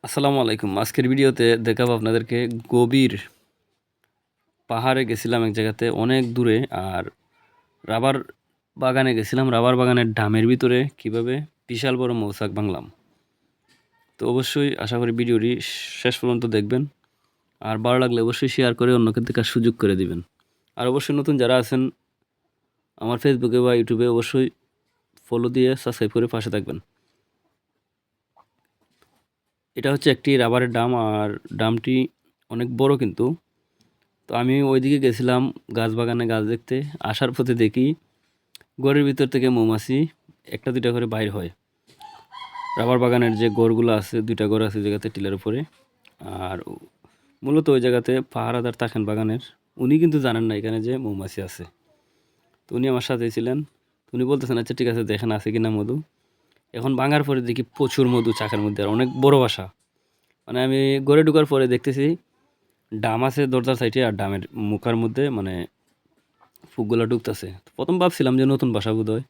আসসালামু আলাইকুম। আজকের ভিডিওতে দেখাবো আপনাদেরকে গভীর পাহাড়ে গেছিলাম এক জায়গাতে অনেক দূরে। আর রাবার বাগানে গেছিলাম। রাবার বাগানের ডামের ভিতরে কিভাবে বিশাল বড় মৌচাক বাংলাম। তো অবশ্যই আশা করি ভিডিওটি শেষ পর্যন্ত দেখবেন। আর ভালো লাগলে অবশ্যই শেয়ার করে অন্যকে দেখার সুযোগ করে দিবেন। আর অবশ্যই নতুন যারা আছেন আমার ফেসবুকে বা ইউটিউবে অবশ্যই ফলো দিয়ে সাবস্ক্রাইব করে পাশে থাকবেন। এটা হচ্ছে একটি রাবারের ডাম, আর ডামটি অনেক বড় কিন্তু। তো আমি ওইদিকে গেছিলাম গাছ বাগানে গাছ দেখতে। আসার পথে দেখি ঘরের ভিতর থেকে মৌমাছি একটা দুইটা করে বাইর হয়। রাবার বাগানের যে গড়গুলো আছে, দুইটা গড় আছে জায়গাতে টিলার উপরে। আর মূলত ওই জায়গাতে পাহারাদার থাকেন বাগানের, উনি কিন্তু জানেন না এখানে যে মৌমাছি আছে। তো উনি আমার সাথে ছিলেন। তো উনি বলতেছেন আচ্ছা ঠিক আছে দেখেন আছে কিনা মধু। এখন ভাঙার পরে দেখি প্রচুর মধু চাকের মধ্যে, আর অনেক বড় বাসা। মানে আমি ঘরে ঢোকার পরে দেখতেছি ডাম আছে দরজার সাইডে, আর ডামের মুখার মধ্যে মানে ফুকগুলা ঢুকতেছে। প্রথম ভাবছিলাম যে নতুন বাসা বোধহয়।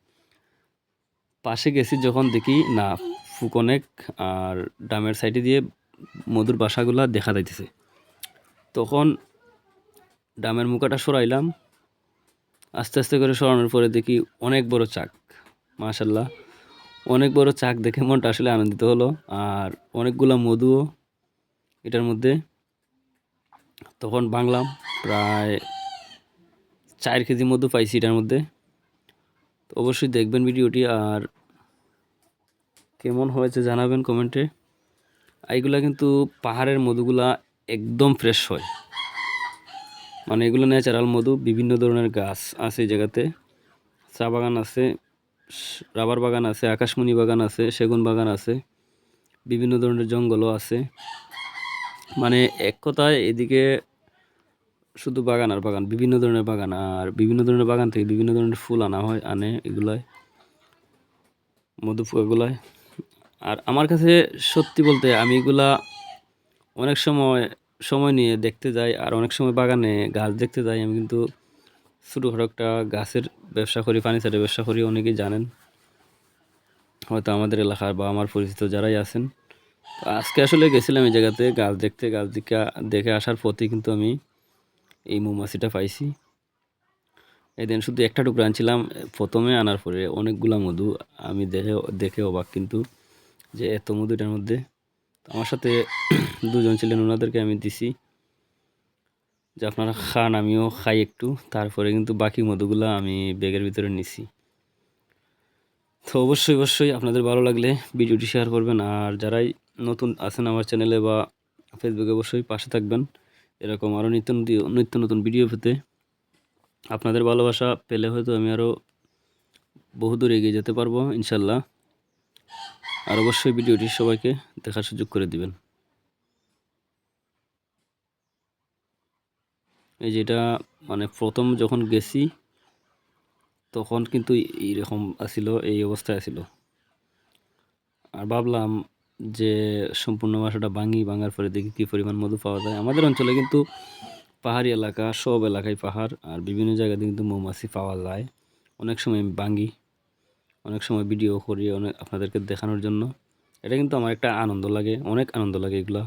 পাশে গেছি যখন দেখি না, ফুক অনেক, আর ডামের সাইডে দিয়ে মধুর বাসাগুলা দেখা যাইতেছে। তখন ডামের মুখাটা সরাইলাম। আস্তে আস্তে করে সরানোর পরে দেখি অনেক বড় চাক। মাশাল্লাহ, অনেক বড় চাক দেখে মনটা আসলে আনন্দিত হলো। আর অনেকগুলা মধুও এটার মধ্যে। তখন ভাঙলাম, প্রায় 4 কেজি মধু পাইছি এটার মধ্যে। তো অবশ্যই দেখবেন ভিডিওটি, আর কেমন হয়েছে জানাবেন কমেন্টে। এইগুলা কিন্তু পাহাড়ের মধুগুলা একদম ফ্রেশ হয়, মানে এগুলো ন্যাচারাল মধু। বিভিন্ন ধরনের গাছ আছে এই জায়গাতে। চা বাগান আছে, রাবার বাগান আছে, আকাশমণি বাগান আছে, সেগুন বাগান আছে, বিভিন্ন ধরনের জঙ্গলও আছে। মানে এক কথায় এদিকে শুধু বাগান আর বাগান, বিভিন্ন ধরনের বাগান। আর বিভিন্ন ধরনের বাগান থেকে বিভিন্ন ধরনের ফুল আনে এগুলায়, মধু এগুলায়। আর আমার কাছে সত্যি বলতে আমি এগুলা অনেক সময় সময় নিয়ে দেখতে যাই, আর অনেক সময় বাগানে গাছ দেখতে যাই। আমি কিন্তু ছোটোখাটো একটা গাছের ব্যবসা করি, ফার্নিচারের ব্যবসা করি, অনেকেই জানেন হয়তো আমাদের এলাকার বা আমার পরিচিত যারাই আছেন। তো আজকে আসলে গেছিলাম এই জায়গাতে গাছ দেখতে। গাছ দেখে আসার পথে কিন্তু আমি এই মৌমাছিটা পাইছি। এদিন শুধু একটা টুকরা আনছিলাম, প্রথমে আনার পরে অনেকগুলা মধু। আমি দেখে অবাক কিন্তু, যে এত মধু এটার মধ্যে। আমার সাথে দুজন ছিলেন, ওনাদেরকে আমি দিছি যে আপনারা খান, আমিও খাই একটু। তারপরে কিন্তু বাকি মধুগুলা আমি ব্যাগের ভিতরে নিছি। তো অবশ্যই আপনাদের ভালো লাগলে ভিডিওটি শেয়ার করবেন। আর যারাই নতুন আছেন আমার চ্যানেলে বা ফেসবুকে, অবশ্যই পাশে থাকবেন। এরকম আরও নিত্য নতুন ভিডিও পেতে। আপনাদের ভালোবাসা পেলে হয়তো আমি আরও বহুদূর এগিয়ে যেতে পারবো ইনশাল্লাহ। আর অবশ্যই ভিডিওটি সবাইকে দেখার সুযোগ করে দিবেন। এই যেটা মানে প্রথম যখন গেছি তখন কিন্তু এইরকম আসিল, এই অবস্থায় আসিল। আর ভাবলাম যে সম্পূর্ণ বাসাটা ভাঙার পরে দেখি কী পরিমাণ মধু পাওয়া যায়। আমাদের অঞ্চলে কিন্তু পাহাড়ি এলাকা, সব এলাকায় পাহাড়, আর বিভিন্ন জায়গাতে কিন্তু মৌমাছি পাওয়া যায়। অনেক সময় আমি ভাঙি, অনেক সময় ভিডিও করি, অনেক আপনাদেরকে দেখানোর জন্য। এটা কিন্তু আমার একটা আনন্দ লাগে, অনেক আনন্দ লাগে এগুলা।